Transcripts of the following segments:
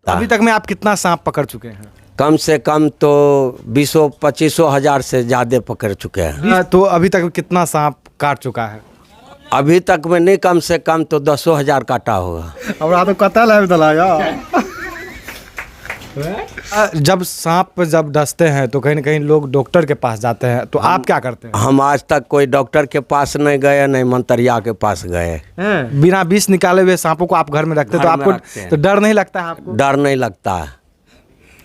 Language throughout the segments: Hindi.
अभी तक में आप कितना सांप पकड़ चुके हैं? कम से कम तो 20-25 हजार से ज़्यादा पकड़ चुके हैं। तो अभी तक कितना सांप काट चुका है? अभी तक में नहीं, कम से कम तो 10 हजार काटा होगा। अब तो कतल है दलाया। जब सांप जब डसते हैं तो कहीं ना कहीं लोग डॉक्टर के पास जाते हैं, तो आप क्या करते हैं? हम आज तक कोई डॉक्टर के पास नहीं गए, नहीं मंतरिया के पास गए। बिना विष निकाले हुए सांपों को आप घर में रखते हैं, तो आपको तो डर नहीं लगता है? आपको डर नहीं लगता है,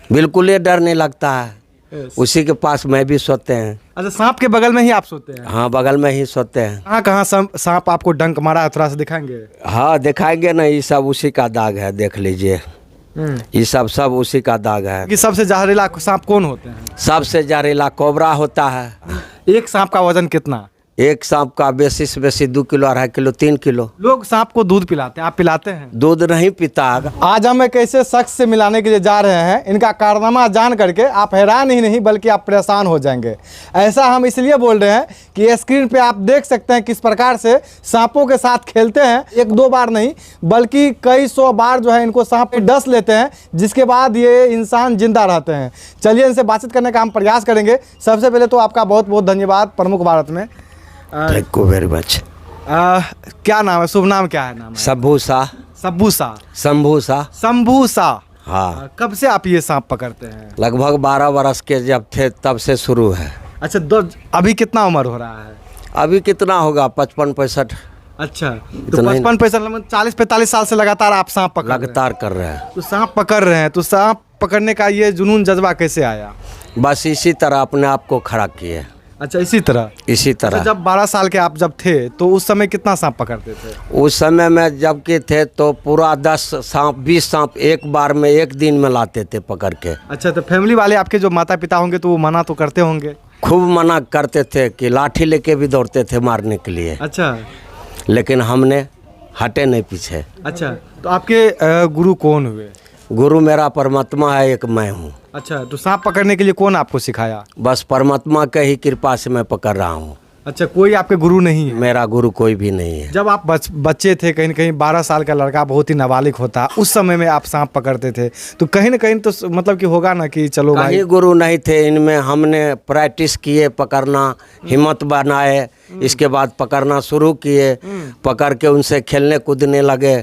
बिल्कुल ये डर नहीं लगता है। उसी के पास मैं भी सोते हैं। अच्छा, सांप के बगल में ही आप सोते हैं? हाँ, बगल में ही सोते हैं। कहाँ कहाँ सांप आपको डंक मारा है, थोड़ा सा दिखाएंगे? हाँ, दिखाएंगे ना, ये सब उसी का दाग है, देख लीजिए। ये सब उसी का दाग है। कि सबसे जहरीला सांप कौन होते हैं? सबसे जहरीला कोबरा होता है। एक सांप का वजन कितना? एक सांप का बेसी से बेसी 2 किलो, 2.5 किलो, 3 किलो। लोग सांप को दूध पिलाते हैं, आप पिलाते हैं? दूध नहीं पीता। आज हम एक ऐसे शख्स से मिलाने के लिए जा रहे हैं, इनका कारनामा जान करके आप हैरान ही नहीं बल्कि आप परेशान हो जाएंगे। ऐसा हम इसलिए बोल रहे हैं कि स्क्रीन पे आप देख सकते हैं किस प्रकार से सांपों के साथ खेलते हैं। 1-2 बार नहीं बल्कि कई 100 बार जो है इनको सांप डस लेते हैं, जिसके बाद ये इंसान जिंदा रहते हैं। चलिए इनसे बातचीत करने का हम प्रयास करेंगे। सबसे पहले तो आपका बहुत बहुत धन्यवाद प्रमुख भारत में। Thank you very much. क्या नाम है, शुभ नाम क्या है? नाम है शंभू शाह। शंभू शाह। शंभू शाह। शंभू शाह। हाँ। कब से आप ये सांप पकड़ते हैं? लगभग 12 वर्ष के जब थे तब से शुरू है। अच्छा, अभी कितना उम्र हो रहा है? अभी कितना होगा, 55-65। अच्छा, तो 55-65 40-45 साल से लगातार आप सांप पकड़ लगातार कर रहे हैं। तो सांप पकड़ रहे हैं, तो सांप पकड़ने का ये जुनून जज्बा कैसे आया? बस इसी तरह अपने आप को खड़ा किए। अच्छा, इसी तरह। अच्छा, जब 12 साल के आप जब थे तो उस समय कितना सांप पकड़ते थे? उस समय में जब के थे तो पूरा 10 सांप 20 सांप एक बार में एक दिन में लाते थे पकड़ के। अच्छा, तो फैमिली वाले आपके जो माता पिता होंगे तो वो मना तो करते होंगे? खूब मना करते थे कि लाठी लेके भी दौड़ते थे मारने के लिए। अच्छा, लेकिन हमने हटे नहीं पीछे। अच्छा, तो आपके गुरु कौन हुए? गुरु मेरा परमात्मा है, एक मैं हूँ। अच्छा, तो सांप पकड़ने के लिए कौन आपको सिखाया? बस परमात्मा के ही कृपा से मैं पकड़ रहा हूँ। अच्छा, कोई आपके गुरु नहीं है? मेरा गुरु कोई भी नहीं है। जब आप बच्चे थे, कहीं न कहीं 12 साल का लड़का बहुत ही नाबालिग होता, उस समय में आप सांप पकड़ते थे, तो कहीं न कहीं तो मतलब कि होगा ना कि चलो भाई। कहीं गुरु नहीं थे इनमें, हमने प्रैक्टिस किए पकड़ना, हिम्मत बनाए, इसके बाद पकड़ना शुरू किए, पकड़ के उनसे खेलने कूदने लगे।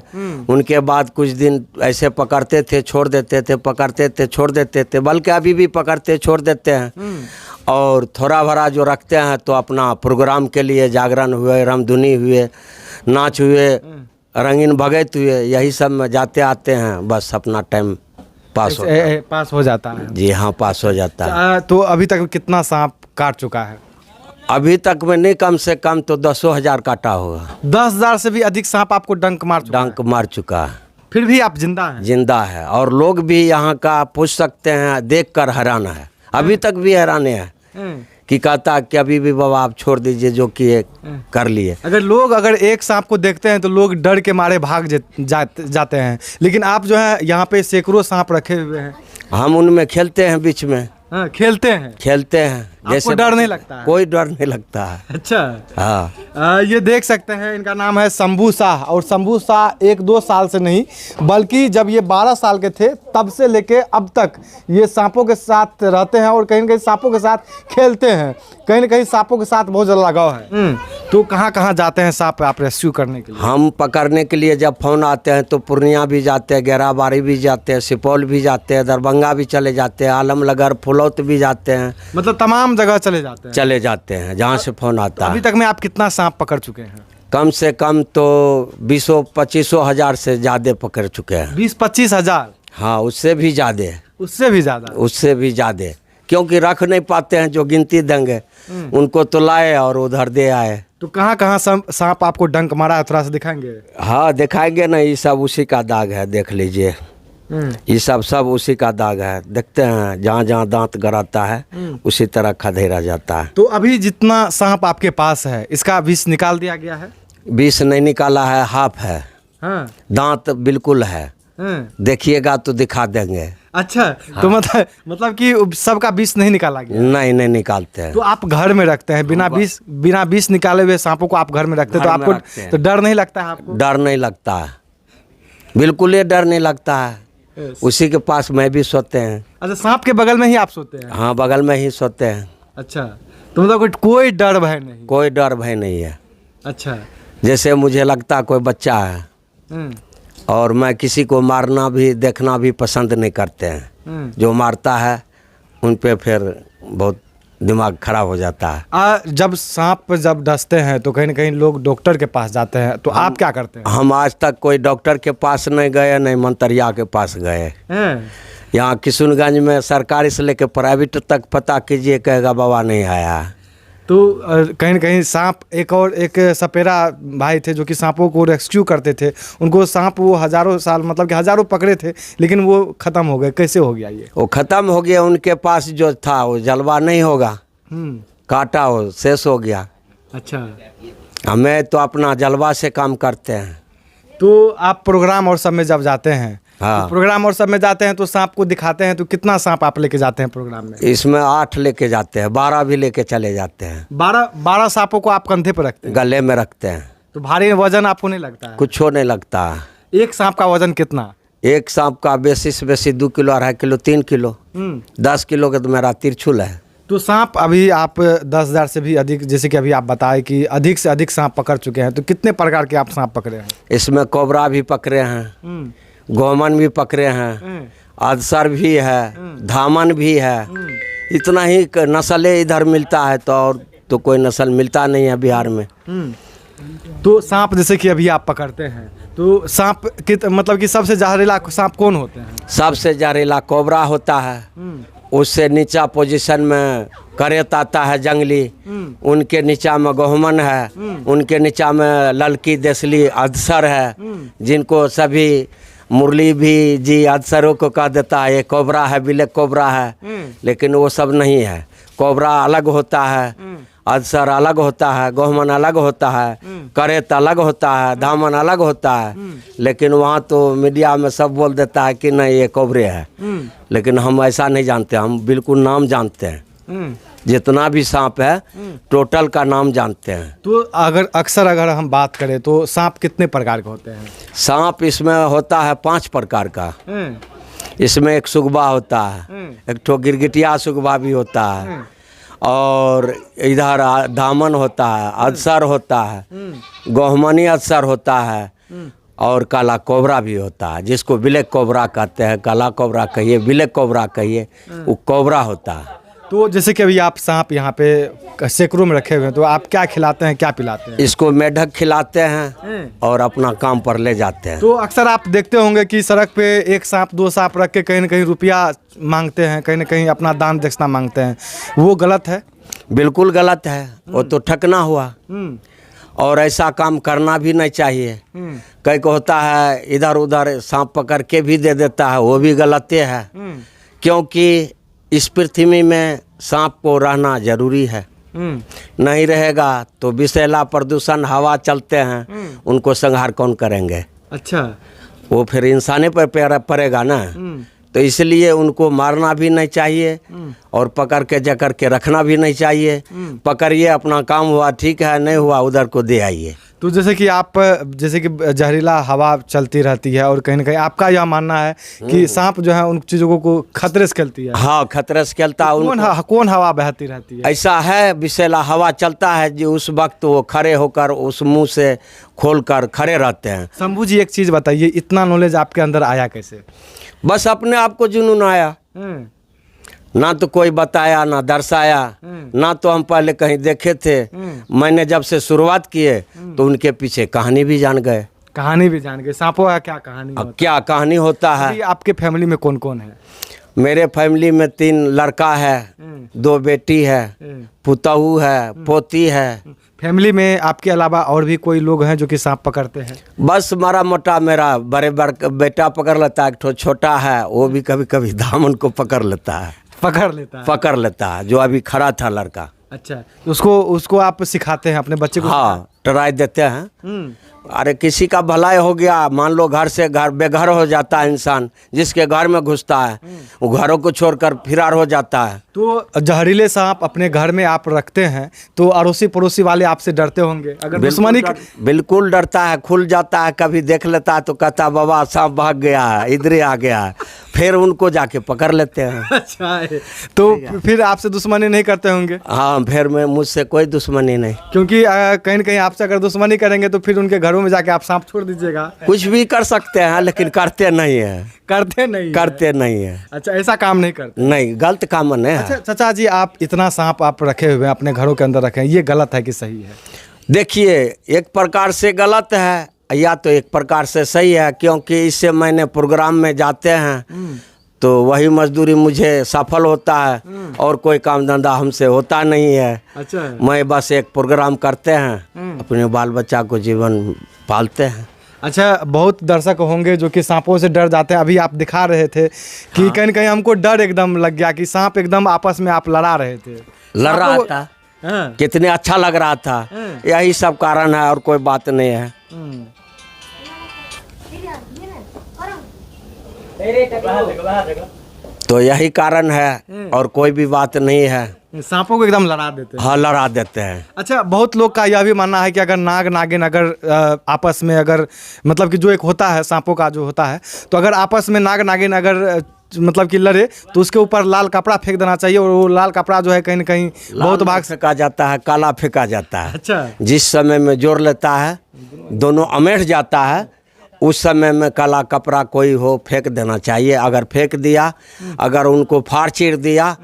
उनके बाद कुछ दिन ऐसे पकड़ते थे, छोड़ देते थे, पकड़ते थे, छोड़ देते थे, बल्कि अभी भी पकड़ते छोड़ देते हैं। और थोड़ा भरा जो रखते हैं तो अपना प्रोग्राम के लिए जागरण हुए, रामधुनी हुए, नाच हुए, रंगीन भगत हुए, यही सब में जाते आते हैं। बस अपना टाइम पास हो जाता है। जी हाँ, पास हो जाता है। तो अभी तक कितना सांप काट चुका है? अभी तक में नहीं, कम से कम तो 10 हजार काटा होगा। 10,000 से भी अधिक सांप आपको डंक मार चुका है। फिर भी आप जिंदा हैं? जिंदा है। और लोग भी यहाँ का पूछ सकते हैं, देख कर हैरान है, अभी तक भी हैरान है कि कहता कि अभी भी बाबा आप छोड़ दीजिए जो कि कर लिए। अगर एक सांप को देखते हैं तो लोग डर के मारे भाग जाते हैं, लेकिन आप जो है यहाँ पे सैकड़ों सांप रखे हुए हैं। हम उनमें खेलते हैं, बीच में। हाँ, खेलते हैं। जैसे डर नहीं लगता है? कोई डर नहीं लगता है। अच्छा, हाँ। ये देख सकते हैं, इनका नाम है शंभू शाह। और शंभू शाह 1-2 साल से नहीं बल्कि जब ये 12 साल के थे तब से लेके अब तक ये सांपों के साथ रहते हैं और कहीं न कहीं सांपों के साथ खेलते हैं। कहीं न कहीं सांपों के साथ बहुत ज़्यादा लगाव है। तो कहाँ कहाँ जाते हैं सांप आप रेस्क्यू करने के लिए? हम पकड़ने के लिए जब फोन आते हैं तो पूर्णिया भी जाते हैं, गैराबाड़ी भी जाते हैं, सुपौल भी जाते हैं, दरभंगा भी चले जाते हैं, आलमनगर, फुलौत भी जाते हैं। मतलब तमाम जगह चले जाते हैं जहाँ से फोन आता है। अभी तक में आप कितना सांप पकड़ चुके हैं? कम से कम तो 20-25 हजार से ज़्यादा पकड़ चुके हैं। 20-25 हजार? हाँ, उससे भी ज़्यादा। उससे भी ज़्यादा, क्योंकि रख नहीं पाते हैं, जो गिनती देंगे उनको तो लाए और उधर दे आए। तो कहाँ कहाँ सांप आपको डंक मारा है, थोड़ा सा दिखाएंगे? हाँ, दिखाएंगे ना, ये सब उसी का दाग है, देख लीजिए। ये सब उसी का दाग है, देखते हैं, जहाँ जहाँ दांत गड़ाता है उसी तरह खदेड़ा जाता है। तो अभी जितना सांप आपके पास है इसका विष निकाल दिया गया है? विष नहीं निकाला है, हाफ है। हाँ। दांत बिल्कुल है। देखिएगा तो दिखा देंगे। अच्छा, हाँ। तो मतलब कि सबका विष नहीं निकाला गया? नहीं निकालते हैं। तो आप घर में रखते हैं बिना विष निकाले हुए सांपों को आप घर में रखते हैं, तो आपको तो डर नहीं लगता है? आपको डर नहीं लगता है, बिल्कुल ये डर नहीं लगता है। उसी के पास मैं भी सोते हैं। अच्छा, सांप के बगल में ही आप सोते हैं? हाँ, बगल में ही सोते हैं। अच्छा, तो मतलब कोई डर भय नहीं? कोई डर भय नहीं है। अच्छा। जैसे मुझे लगता कोई बच्चा है और मैं किसी को मारना भी देखना भी पसंद नहीं करते हैं। जो मारता है उन पे फिर बहुत दिमाग खराब हो जाता है। जब सांप जब डसते हैं तो कहीं ना कहीं लोग डॉक्टर के पास जाते हैं, तो आप क्या करते हैं? हम आज तक कोई डॉक्टर के पास नहीं गए, नहीं मंतरिया के पास गए। यहाँ किशुनगंज में सरकारी से लेकर प्राइवेट तक पता कीजिए, कहेगा बाबा नहीं आया। तो कहीं ना कहीं सांप, एक सपेरा भाई थे जो कि सांपों को रेस्क्यू करते थे, उनको सांप वो हजारों साल मतलब कि हजारों पकड़े थे, लेकिन वो ख़त्म हो गए। कैसे हो गया ये? वो ख़त्म हो गया, उनके पास जो था वो जलवा नहीं होगा, काटा हो शेष हो गया। अच्छा, हमें तो अपना जलवा से काम करते हैं। तो आप प्रोग्राम और सब में जब जाते हैं, हाँ, तो प्रोग्राम और सब में जाते हैं तो सांप को दिखाते हैं, तो कितना सांप आप लेके जाते हैं प्रोग्राम में? इसमें 8 लेके जाते हैं, 12 भी लेके चले जाते हैं। 12 सांपों को आप कंधे पर रखते हैं? गले में रखते हैं। तो भारी वजन आपको नहीं लगता है? कुछ नहीं लगता। एक सांप का वजन कितना? एक सांप का बेसी से बेसी 2 किलो, 2.5 किलो, 3 किलो, 10 किलो का तो मेरा तिरछुल है। तो सांप अभी आप 10,000 से भी अधिक, जैसे कि अभी आप बताए कि अधिक से अधिक सांप पकड़ चुके हैं, तो कितने प्रकार के आप सांप पकड़े हैं? इसमें कोबरा भी पकड़े हैं, गोमन भी पकड़े हैं, अदसर भी है, धामन भी है। इतना ही नस्लें इधर मिलता है, तो और तो कोई नस्ल मिलता नहीं है बिहार में। तो सांप जैसे कि अभी आप पकड़ते हैं, तो सांप मतलब कि सबसे जहरीला सांप कौन होते हैं? सबसे जहरीला कोबरा होता है। उससे नीचा पोजीशन में करेत आता है जंगली, उनके नीचा में गहुमन है, उनके नीचा में ललकी देसली अदसर है, जिनको सभी मुरली भी जी अदसरों को कह देता है ये कोबरा है, ब्लैक कोबरा है, लेकिन वो सब नहीं है। कोबरा अलग होता है, अदसर अलग होता है, गहुमन अलग होता है, करेत अलग होता है, धामन अलग होता है। लेकिन वहाँ तो मीडिया में सब बोल देता है कि नहीं ये कोबरे है, लेकिन हम ऐसा नहीं जानते। हम बिल्कुल नाम जानते हैं, जितना भी सांप है टोटल का नाम जानते हैं। तो अगर हम बात करें तो सांप कितने प्रकार के होते हैं? सांप इसमें होता है 5 प्रकार का। इसमें एक सुगबा होता है, एक ठो गिरगिटिया सुगबा भी होता है, और इधर दामन होता है, अदसर होता है, गहुमनी अदसर होता है, और काला कोबरा भी होता है, जिसको ब्लैक कोबरा कहते हैं। काला कोबरा कहिए, ब्लैक कोबरा कहिए, वो कोबरा होता है। तो जैसे कि अभी आप सांप यहाँ पे सैकड़ों में रखे हुए हैं, तो आप क्या खिलाते हैं, क्या पिलाते हैं? इसको मेढक खिलाते हैं और अपना काम पर ले जाते हैं। तो अक्सर आप देखते होंगे कि सड़क पे एक सांप 2 सांप रख के कहीं ना कहीं रुपया मांगते हैं, कहीं ना कहीं अपना दान दक्षिणा मांगते हैं, वो गलत है? बिल्कुल गलत है, वो तो ठगना हुआ, और ऐसा काम करना भी नहीं चाहिए। कई को होता है इधर उधर सांप पकड़ के भी दे देता है, वो भी गलत है, क्योंकि इस पृथ्वी में सांप को रहना जरूरी है। नहीं रहेगा तो विषैला प्रदूषण हवा चलते हैं, उनको संहार कौन करेंगे? अच्छा, वो फिर इंसाने पर पड़ेगा ना। तो इसलिए उनको मारना भी नहीं चाहिए और पकड़ के जकड़ के रखना भी नहीं चाहिए। पकड़िए, अपना काम हुआ ठीक है, नहीं हुआ उधर को दे आइए। तो जैसे कि जहरीला हवा चलती रहती है, और कहीं ना कहीं आपका यह मानना है कि सांप जो है उन चीज़ों को खतरे से खेलती है? हाँ, खतरे से खेलता है। कौन हवा बहती रहती है? ऐसा है, विषैला हवा चलता है जो उस वक्त वो खड़े होकर उस मुंह से खोलकर खड़े रहते हैं। शंभू जी, एक चीज़ बताइए, इतना नॉलेज आपके अंदर आया कैसे? बस अपने आप को जुनून आया, ना तो कोई बताया ना दर्शाया, ना तो हम पहले कहीं देखे थे। मैंने जब से शुरुआत किए तो उनके पीछे कहानी भी जान गए। कहानी भी जान गए? सांपों का क्या कहानी होता है? क्या कहानी होता है? आपके फैमिली में कौन कौन है? मेरे फैमिली में 3 लड़का है, 2 बेटी है, पुतहू है, पोती है। फैमिली में आपके अलावा और भी कोई लोग हैं जो कि सांप पकड़ते हैं? बस मारा मोटा मेरा बड़े बेटा पकड़ लेता है, एक ठो छोटा है, वो भी कभी कभी दामन को पकड़ लेता है। पकड़ लेता है, जो अभी खड़ा था लड़का। अच्छा, तो उसको आप सिखाते हैं अपने बच्चे को? हाँ, ट्राई देते हैं। अरे किसी का भलाई हो गया, मान लो घर से घर बेघर हो जाता है इंसान, जिसके घर में घुसता है वो घरों को छोड़कर फरार हो जाता है। तो जहरीले सांप अपने घर में आप रखते हैं तो अड़ोसी पड़ोसी वाले आपसे डरते होंगे? अगर दुश्मनी बिल्कुल डरता है, खुल जाता है, कभी देख लेता है तो कहता बाबा सांप भाग गया है, इधर ही आ गया है, फिर उनको जाके पकड़ लेते हैं। अच्छा है, तो फिर आपसे दुश्मनी नहीं करते होंगे? हाँ, फिर मैं मुझसे कोई दुश्मनी नहीं, क्योंकि कहीं न कहीं आपसे अगर दुश्मनी करेंगे तो फिर उनके घरों में जाके आप सांप छोड़ दीजिएगा। कुछ भी कर सकते हैं लेकिन करते नहीं है। करते नहीं है। अच्छा, ऐसा काम नहीं करते? नहीं, गलत काम नहीं है। अच्छा चाचा जी, आप इतना सांप आप रखे हुए हैं अपने घरों के अंदर रखे हैं, ये गलत है कि सही है? देखिए, एक प्रकार से गलत है या तो एक प्रकार से सही है, क्योंकि इससे मैंने प्रोग्राम में जाते हैं तो वही मजदूरी मुझे सफल होता है और कोई काम धंधा हमसे होता नहीं है। अच्छा है। मैं बस एक प्रोग्राम करते हैं, अपने बाल बच्चा को जीवन पालते हैं। अच्छा, बहुत दर्शक होंगे जो कि सांपों से डर जाते हैं। अभी आप दिखा रहे थे कि कहीं न कहीं हमको डर एकदम लग गया कि सांप एकदम आपस में आप लड़ा रहे थे। लड़ रहा था, कितने अच्छा लग रहा था। यही सब कारण है और कोई बात नहीं है। तो यही कारण है और कोई भी बात नहीं है। सांपों को एकदम लड़ा देते हैं? हाँ, लड़ा देते हैं। अच्छा, बहुत लोग का यह भी मानना है कि अगर नाग नागिन अगर आपस में अगर मतलब कि जो एक होता है सांपों का जो होता है, तो अगर आपस में नाग नागिन अगर मतलब कि लड़े तो उसके ऊपर लाल कपड़ा फेंक देना चाहिए, और वो लाल कपड़ा जो है कहीं न कहीं बहुत भाग फेंका जाता है, काला फेंका जाता है। अच्छा, जिस समय में जोड़ लेता है, दोनों अमेठ जाता है, उस समय में काला कपड़ा कोई हो फेंक देना चाहिए। अगर फेंक दिया, अगर उनको फाड़ चीर दिया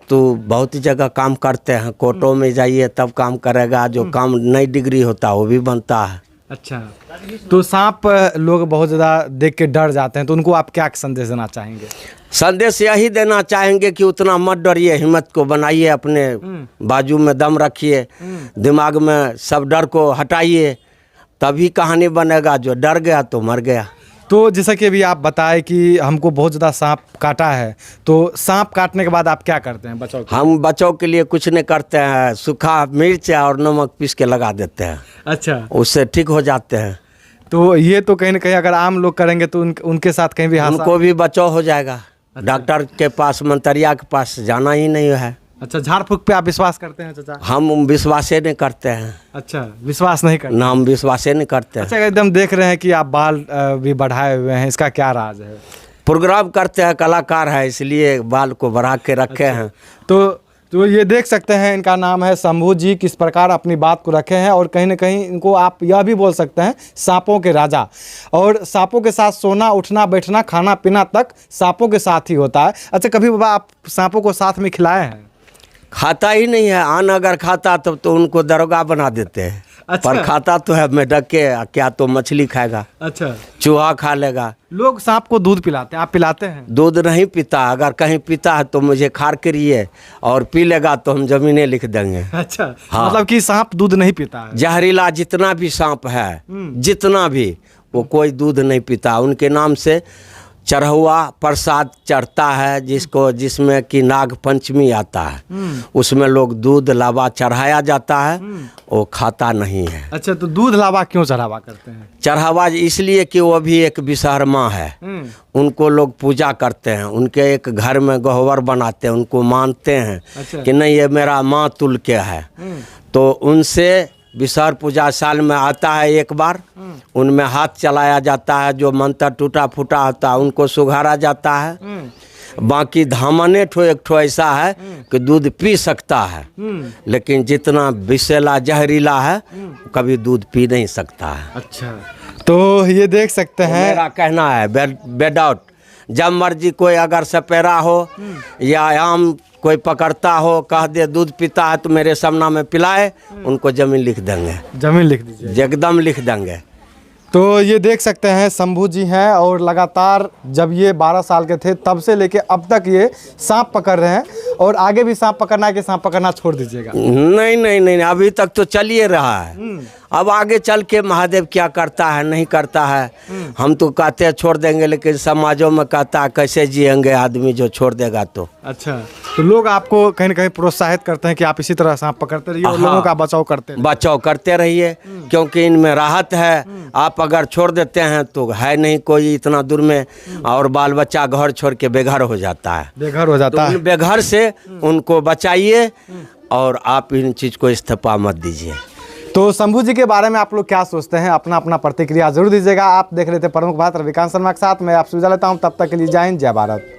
तो बहुत जगह काम करते हैं। कोर्टों में जाइए तब काम करेगा, जो काम नई डिग्री होता है वो भी बनता है। अच्छा, तो सांप लोग बहुत ज़्यादा देख के डर जाते हैं, तो उनको आप क्या संदेश देना चाहेंगे? संदेश यही देना चाहेंगे कि उतना मत डरिए, हिम्मत को बनाइए, अपने बाजू में दम रखिए, दिमाग में सब डर को हटाइए, तभी कहानी बनेगा। जो डर गया तो मर गया। तो जैसा कि अभी आप बताएं कि हमको बहुत ज़्यादा सांप काटा है, तो सांप काटने के बाद आप क्या करते हैं बचाव के? हम बचाव के लिए कुछ नहीं करते हैं, सूखा मिर्च और नमक पीस के लगा देते हैं। अच्छा, उससे ठीक हो जाते हैं। तो ये तो कहीं ना कहीं अगर आम लोग करेंगे तो उनके साथ कहीं भी हादसा, उनको भी बचाव हो जाएगा। डॉक्टर के पास, मंतरिया के पास जाना ही नहीं है। अच्छा, झाड़ फूक पे आप विश्वास करते हैं चाचा? हम विश्वास नहीं करते हैं। अच्छा, विश्वास नहीं करते? ना, हम विश्वास नहीं करते हैं। अच्छा, एकदम देख रहे हैं कि आप बाल भी बढ़ाए हुए हैं, इसका क्या राज है? प्रोग्राम करते हैं, कलाकार है, इसलिए बाल को बढ़ा के रखे हैं। तो ये देख सकते हैं, इनका नाम है शंभू जी, किस प्रकार अपनी बात को रखे हैं। और कहीं ना कहीं इनको आप यह भी बोल सकते हैं सांपों के राजा। और सांपों के साथ सोना, उठना, बैठना, खाना पीना तक सांपों के साथ ही होता है। अच्छा, कभी बाबा आप सांपों को साथ में खिलाए हैं? खाता ही नहीं है। अन्न अगर खाता तब तो उनको दरोगा बना देते हैं। अच्छा। पर खाता तो है मेढक के, क्या तो मछली खाएगा। अच्छा, चूहा खा लेगा। लोग सांप को दूध पिलाते हैं, आप पिलाते हैं? दूध नहीं पीता, अगर कहीं पीता है तो मुझे खार करिए, और पी लेगा तो हम जमीनें लिख देंगे। अच्छा, हाँ। मतलब कि सांप दूध नहीं पीता है? जहरीला जितना भी सांप है, जितना भी, वो कोई दूध नहीं पीता। उनके नाम से चढ़ुआ प्रसाद चढ़ता है, जिसमें कि नाग पंचमी आता है, उसमें लोग दूध लावा चढ़ाया जाता है, वो खाता नहीं है। अच्छा, तो दूध लावा क्यों चढ़ावा करते हैं? चढ़ावा इसलिए कि वो भी एक विश्वकर्मा है, उनको लोग पूजा करते हैं, उनके एक घर में गह्वर बनाते हैं, उनको मानते हैं। अच्छा। कि नहीं, ये मेरा माँ तुल के है। तो उनसे विसर्जन पूजा साल में आता है एक बार, उनमें हाथ चलाया जाता है, जो मंत्र टूटा फूटा होता है उनको सुधारा जाता है। बाकी धामने एक ठो ऐसा है कि दूध पी सकता है, लेकिन जितना विषैला जहरीला है कभी दूध पी नहीं सकता है। अच्छा, तो ये देख सकते हैं, मेरा कहना है बेडाउट, जब मर्जी कोई अगर सपेरा हो या आम कोई पकड़ता हो, कह दे दूध पीता है तो मेरे सामना में पिलाए, उनको जमीन लिख देंगे। जमीन लिख दीजिए? एकदम लिख देंगे। तो ये देख सकते हैं शंभू जी हैं, और लगातार जब ये 12 साल के थे तब से लेके अब तक ये सांप पकड़ रहे हैं। और आगे भी सांप पकड़ना है कि सांप पकड़ना छोड़ दीजिएगा? नहीं नहीं नहीं, अभी तक तो चल ही रहा है। अब आगे चल के महादेव क्या करता है नहीं करता है, हम तो कहते हैं छोड़ देंगे, लेकिन समाजों में कहता है कैसे जिएंगे आदमी जो छोड़ देगा तो। अच्छा, तो लोग आपको कहीं ना कहीं प्रोत्साहित करते हैं कि आप इसी तरह सांप पकड़ते रहिए और लोगों का बचाव करते रहिए। बचाव करते रहिए, क्योंकि इनमें राहत है। आप अगर छोड़ देते हैं तो है नहीं कोई इतना दूर में, और बाल बच्चा घर छोड़ के बेघर हो जाता है। बेघर हो जाता तो है। उन बेघर से उनको बचाइए और आप इन चीज़ को इस्तेफा मत दीजिए। तो शंभू जी के बारे में आप लोग क्या सोचते हैं? अपना अपना प्रतिक्रिया जरूर दीजिएगा। आप देख रहे थे प्रमुख बात रविकांत शर्मा के साथ, मैं आपसे विदा लेता हूँ। तब तक के लिए जय हिंद, जय भारत।